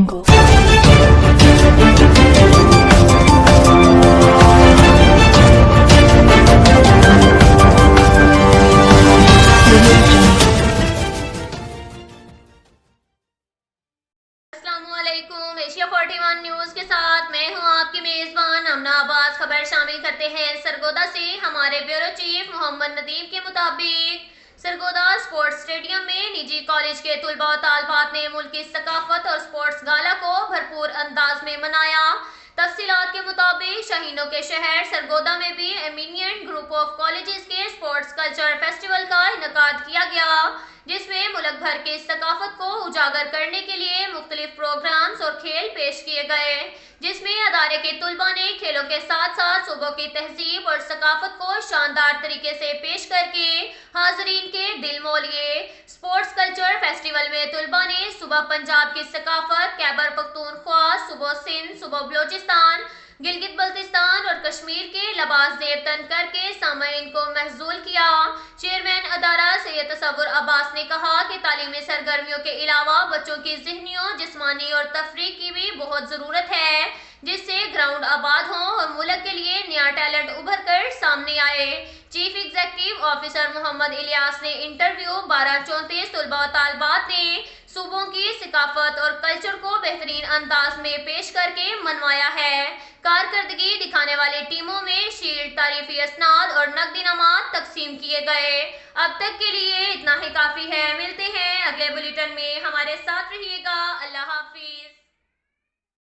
अस्सलामुअलैकुम। Asia 41 news के साथ मैं हूं आपकी मेजबान अमना अब्बास। खबर शामिल करते हैं सरगोदा से। हमारे ब्यूरो चीफ मोहम्मद नदीम के मुताबिक सरगोदा स्पोर्ट्स स्टेडियम में निजी कॉलेज के तुलबा और तालबात ने मुल्क की सकाफत और स्पोर्ट्स गाला को भरपूर अंदाज में मनाया। तफसीलात के मुताबिक शाहीनों के शहर सरगोदा में भी एमिनियंट ग्रुप ऑफ कॉलेजेस के स्पोर्ट्स कल्चर फेस्टिवल का इनेकाद किया गया, जिसमें मुल्क भर की सकाफत को उजागर करने के लिए मुख्तलिफ प्रोग्राम्स और खेल पेश किए गए, जिसमें अदारे के तुलबा ने खेलों के साथ साथ सूबों की तहजीब और सकाफत को शानदार तरीके से पेश करके हाजरीन के दिल मोह लिए। स्पोर्ट्स कल्चर फेस्टिवल में तुलबा ने सुबह पंजाब की सकाफत, खैबर पख्तूनख्वा, सुबह सिंध, सुबह बलोचिस्तान, गिलगित बल्तिस्तान और कश्मीर के लबास जेब तन करके सामईन को महजूल किया। चेयरमैन अदारा सैयद तसव्वुर अब्बास ने कहा कि तालीमी सरगर्मियों के अलावा बच्चों की ज़हनियों, जिस्मानी और तफरीक की भी बहुत ज़रूरत है, जिससे ग्राउंड आबाद हों और मुल्क के लिए नया टैलेंट उभर कर सामने आए। Chief executive officer Mohammad Ilyas ने इंटरव्यू 1234 तुलबा और तालबात ने सूबों की सकाफत और कल्चर को बेहतरीन अंदाज में पेश करके मनवाया है। कारकर्दगी दिखाने वाली टीमों में शील्ड, तारीफी असनाद और नकदी इनामात तकसीम किए गए। अब तक के लिए इतना ही काफ़ी है। मिलते हैं अगले बुलेटिन में, हमारे साथ रहिएगा। अल्लाह हाफिज।